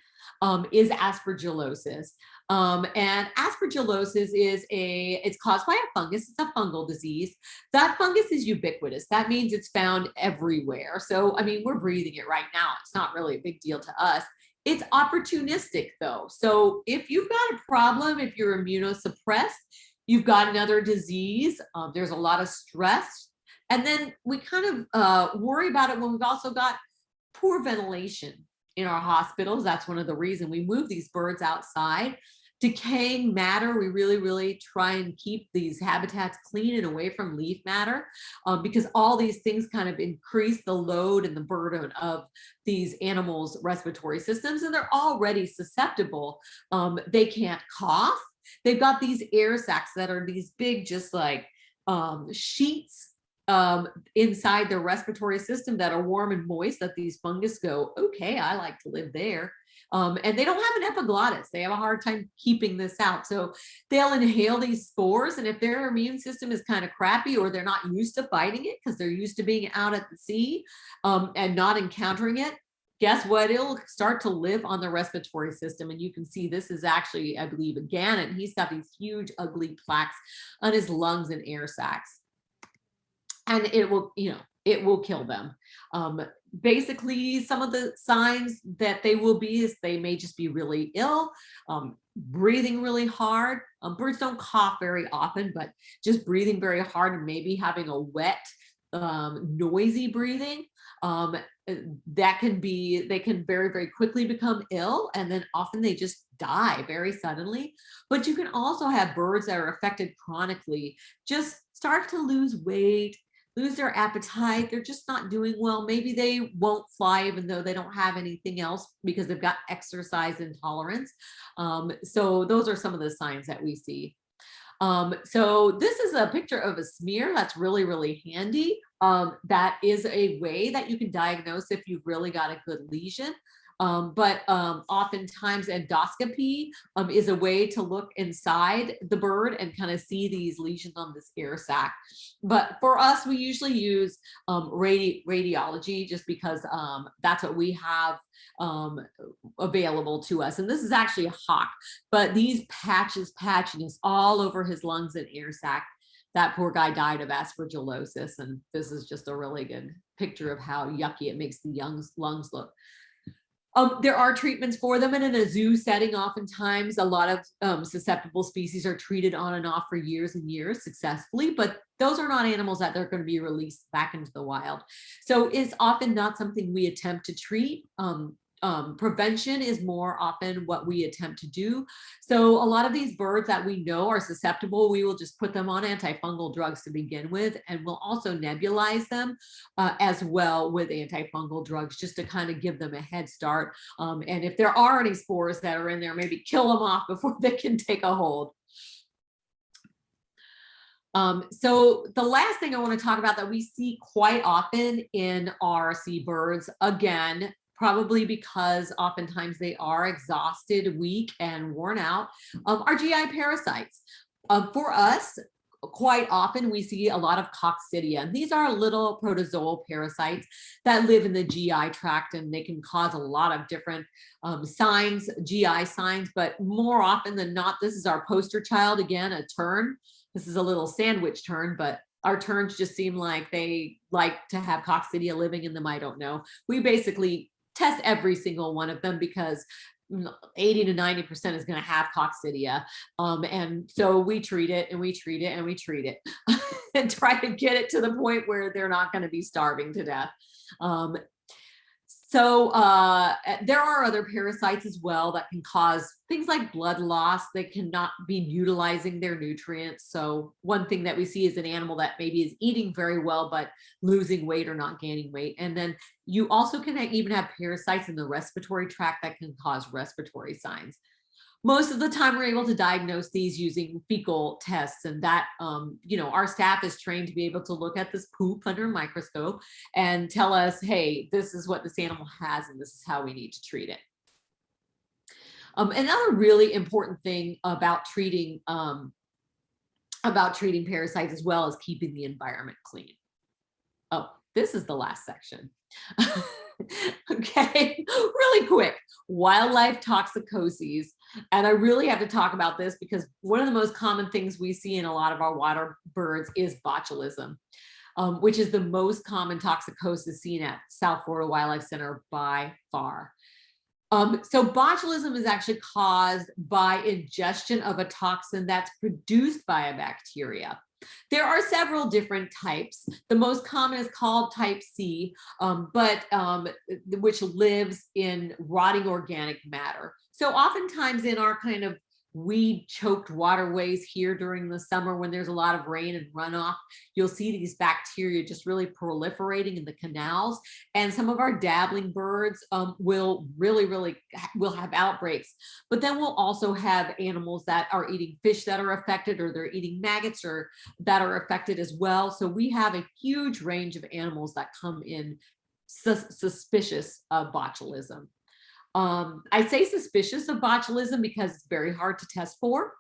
is Aspergillosis. And Aspergillosis it's caused by a fungus. It's a fungal disease. That fungus is ubiquitous. That means it's found everywhere. So, I mean, we're breathing it right now. It's not really a big deal to us. It's opportunistic though. So if you've got a problem, if you're immunosuppressed, you've got another disease, there's a lot of stress. And then we kind of worry about it when we've also got poor ventilation in our hospitals. That's one of the reasons we move these birds outside. Decaying matter, we really, really try and keep these habitats clean and away from leaf matter, because all these things kind of increase the load and the burden of these animals' respiratory systems, and they're already susceptible. They can't cough. They've got these air sacs that are these big, just like sheets inside their respiratory system that are warm and moist, that these fungus go, okay, I like to live there. And they don't have an epiglottis. They have a hard time keeping this out. So they'll inhale these spores. And if their immune system is kind of crappy, or they're not used to fighting it because they're used to being out at the sea and not encountering it, guess what? It'll start to live on the respiratory system. And you can see this is actually, I believe, a gannet. He's got these huge, ugly plaques on his lungs and air sacs. And it will, it will kill them. Basically, some of the signs that they will be is they may just be really ill, breathing really hard. Birds don't cough very often, but just breathing very hard and maybe having a wet, noisy breathing. that can be, they can very, very quickly become ill, and then often they just die very suddenly. But you can also have birds that are affected chronically, just start to lose weight, lose their appetite. They're just not doing well. Maybe they won't fly even though they don't have anything else because they've got exercise intolerance. So those are some of the signs that we see. So this is a picture of a smear that's really, really handy. That is a way that you can diagnose if you've really got a good lesion. But oftentimes endoscopy is a way to look inside the bird and kind of see these lesions on this air sac. But for us, we usually use radiology just because that's what we have available to us. And this is actually a hawk, but these patchiness all over his lungs and air sac. That poor guy died of aspergillosis. And this is just a really good picture of how yucky it makes the lungs look. There are treatments for them, and in a zoo setting, oftentimes a lot of susceptible species are treated on and off for years and years successfully, but those are not animals that they're going to be released back into the wild. So it's often not something we attempt to treat. Prevention is more often what we attempt to do. So a lot of these birds that we know are susceptible, we will just put them on antifungal drugs to begin with, and we'll also nebulize them as well with antifungal drugs just to kind of give them a head start. And if there are any spores that are in there, maybe kill them off before they can take a hold. So the last thing I want to talk about that we see quite often in our seabirds, again, probably because oftentimes they are exhausted, weak, and worn out, are GI parasites. For us, quite often we see a lot of coccidia. These are little protozoal parasites that live in the GI tract, and they can cause a lot of different signs, GI signs, but more often than not, this is our poster child, again, a tern. This is a little sandwich tern, but our terns just seem like they like to have coccidia living in them. I don't know. We basically test every single one of them because 80 to 90% is going to have coccidia. And so we treat it and we treat it and we treat it and try to get it to the point where they're not going to be starving to death. So there are other parasites as well that can cause things like blood loss. They cannot be utilizing their nutrients. So one thing that we see is an animal that maybe is eating very well, but losing weight or not gaining weight. And then you also can even have parasites in the respiratory tract that can cause respiratory signs. Most of the time we're able to diagnose these using fecal tests, and that, our staff is trained to be able to look at this poop under a microscope and tell us, hey, this is what this animal has and this is how we need to treat it. Another really important thing about treating parasites as well is keeping the environment clean. Oh, this is the last section. Okay, really quick, wildlife toxicoses. And I really have to talk about this because one of the most common things we see in a lot of our water birds is botulism, which is the most common toxicosis seen at South Florida Wildlife Center by far. So botulism is actually caused by ingestion of a toxin that's produced by a bacteria. There are several different types. The most common is called type C, which lives in rotting organic matter. So oftentimes in our kind of weed-choked waterways here during the summer when there's a lot of rain and runoff, you'll see these bacteria just really proliferating in the canals. And some of our dabbling birds will have outbreaks. But then we'll also have animals that are eating fish that are affected, or they're eating maggots or that are affected as well. So we have a huge range of animals that come in suspicious of botulism. I say suspicious of botulism because it's very hard to test for.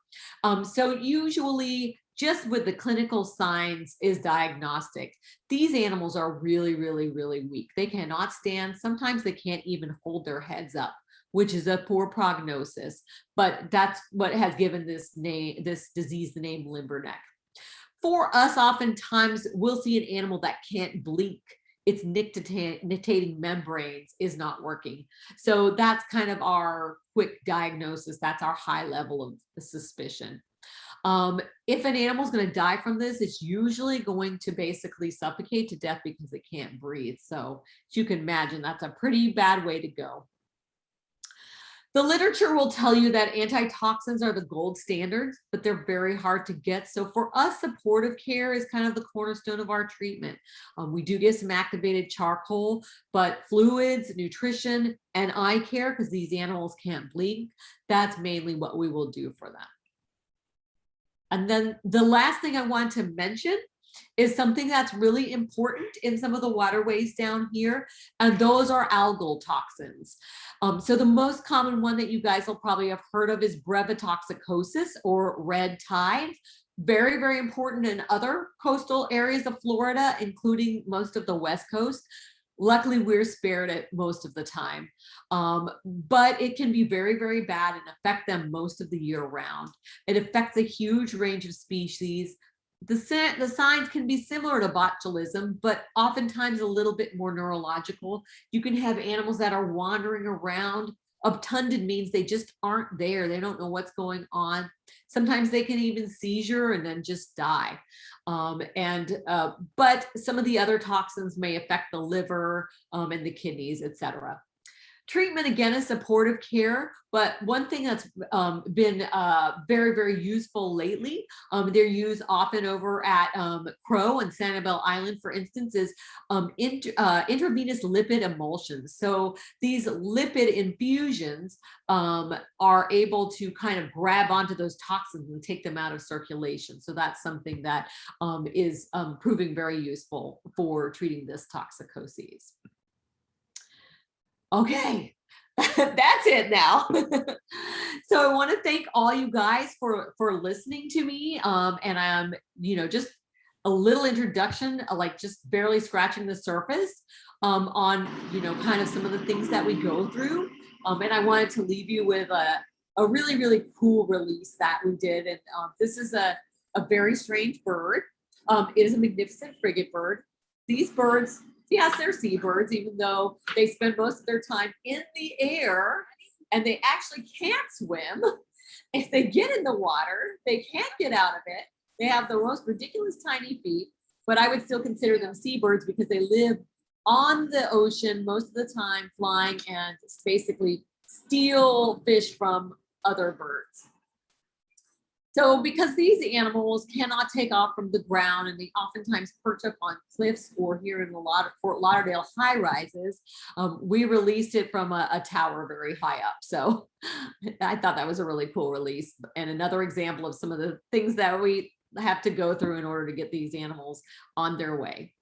So usually just with the clinical signs is diagnostic. These animals are really, really, really weak. They cannot stand. Sometimes they can't even hold their heads up, which is a poor prognosis. But that's what has given this disease the name limberneck. For us, oftentimes we'll see an animal that can't blink. Its nictitating membranes is not working. So that's kind of our quick diagnosis. That's our high level of suspicion. If an animal is going to die from this, it's usually going to basically suffocate to death because it can't breathe. So as you can imagine, that's a pretty bad way to go. The literature will tell you that antitoxins are the gold standard, but they're very hard to get. So for us, supportive care is kind of the cornerstone of our treatment. We do get some activated charcoal, but fluids, nutrition, and eye care, because these animals can't blink, that's mainly what we will do for them. And then the last thing I want to mention is something that's really important in some of the waterways down here, and those are algal toxins. So the most common one that you guys will probably have heard of is Toxicoses or red tide. Very, very important in other coastal areas of Florida, including most of the West Coast. Luckily, we're spared it most of the time, but it can be very, very bad and affect them most of the year round. It affects a huge range of species. The signs can be similar to botulism, but oftentimes a little bit more neurological. You can have animals that are wandering around. Obtunded means they just aren't there. They don't know what's going on. Sometimes they can even seizure and then just die. But some of the other toxins may affect the liver and the kidneys, etc. Treatment, again, is supportive care, but one thing that's been very, very useful lately, they're used often over at Crow and Sanibel Island, for instance, is intravenous lipid emulsions. So these lipid infusions are able to kind of grab onto those toxins and take them out of circulation. So that's something that is proving very useful for treating this toxicoses. Okay, that's it now. So I want to thank all you guys for listening to me. And I'm, just a little introduction, like just barely scratching the surface on, kind of some of the things that we go through. And I wanted to leave you with a really, really cool release that we did. And this is a very strange bird. It is a magnificent frigate bird. These birds, yes, they're seabirds, even though they spend most of their time in the air and they actually can't swim. If they get in the water, they can't get out of it. They have the most ridiculous tiny feet, but I would still consider them seabirds because they live on the ocean most of the time, flying and basically steal fish from other birds. So because these animals cannot take off from the ground and they oftentimes perch up on cliffs or here in the Fort Lauderdale high rises, we released it from a tower very high up. So I thought that was a really cool release and another example of some of the things that we have to go through in order to get these animals on their way.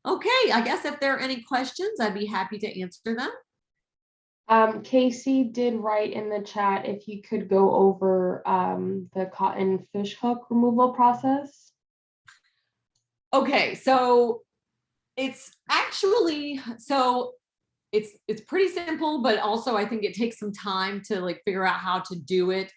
Okay, I guess if there are any questions, I'd be happy to answer them. Casey did write in the chat if you could go over the cotton fish hook removal process. Okay, so it's actually, it's pretty simple, but also I think it takes some time to like figure out how to do it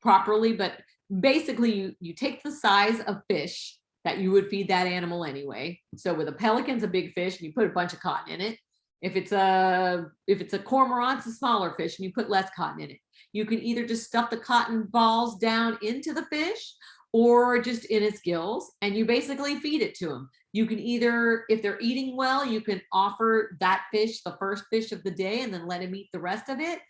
properly. But basically you take the size of fish that you would feed that animal anyway. So with a pelican's a big fish and you put a bunch of cotton in it. If it's a cormorant, it's a smaller fish and you put less cotton in it. You can either just stuff the cotton balls down into the fish or just in its gills and you basically feed it to them. You can either, if they're eating well, you can offer that fish the first fish of the day and then let them eat the rest of it.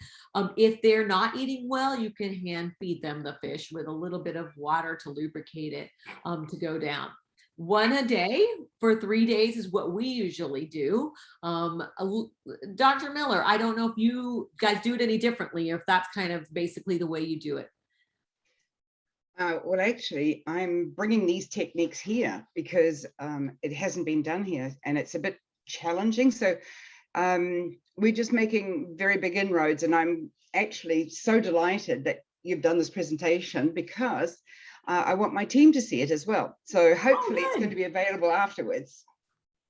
If they're not eating well, you can hand feed them the fish with a little bit of water to lubricate it to go down. One a day for 3 days is what we usually do. Dr. Miller, I don't know if you guys do it any differently or if that's kind of basically the way you do it. Well, actually, I'm bringing these techniques here because it hasn't been done here and it's a bit challenging. So we're just making very big inroads and I'm actually so delighted that you've done this presentation because I want my team to see it as well. So hopefully it's going to be available afterwards.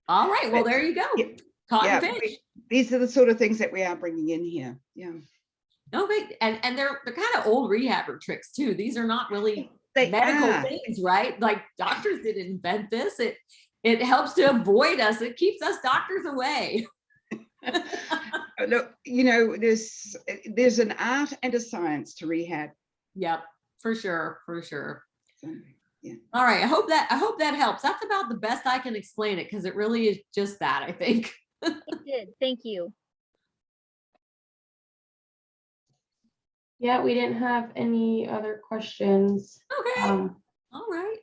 All right. Well, there you go. Yeah, cotton fish. These are the sort of things that we are bringing in here. Yeah. No, and they're kind of old rehabber tricks too. These are not really medical things, right? Like doctors didn't invent this. It helps to avoid us. It keeps us doctors away. Look, there's an art and a science to rehab. Yep. for sure, for sure. So, yeah. All right, I hope that helps. That's about the best I can explain it, because it really is just that, I think. It did. Thank you. Yeah, we didn't have any other questions. Okay. All right.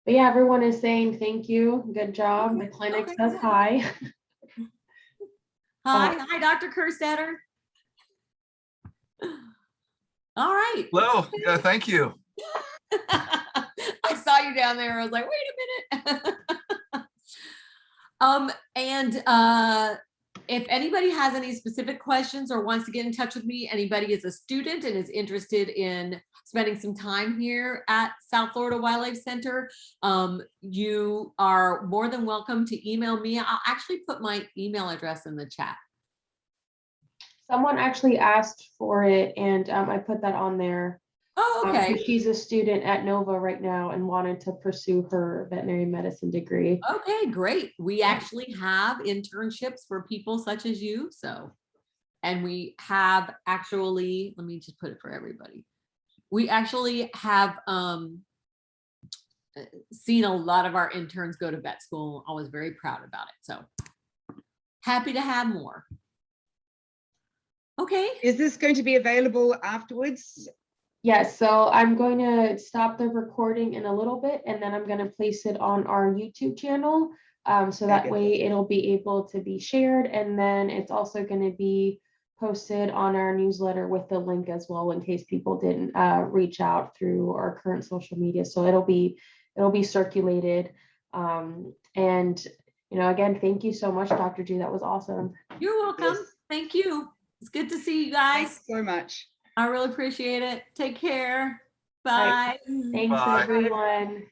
But yeah, everyone is saying thank you. Good job. The Okay, clinic okay, says good. hi. Hi, Dr. Kerstetter. All right. Hello, yeah, thank you. I saw you down there. I was like, wait a minute. If anybody has any specific questions or wants to get in touch with me, anybody is a student and is interested in spending some time here at South Florida Wildlife Center, you are more than welcome to email me. I'll actually put my email address in the chat. Someone actually asked for it, and I put that on there. Oh, okay. She's a student at Nova right now and wanted to pursue her veterinary medicine degree. Okay, great. We actually have internships for people such as you. So, and we have actually, let me just put it for everybody. We actually have seen a lot of our interns go to vet school. I was very proud about it. So happy to have more. Okay. Is this going to be available afterwards? Yes, so I'm going to stop the recording in a little bit, and then I'm going to place it on our YouTube channel. So that way it'll be able to be shared, and then it's also going to be posted on our newsletter with the link as well, in case people didn't reach out through our current social media. So it'll be circulated. And you know, again, thank you so much, Dr. G. That was awesome. You're welcome. Yes. Thank you. It's good to see you guys. Thanks so much. I really appreciate it. Take care. Bye. Thanks, Bye. everyone.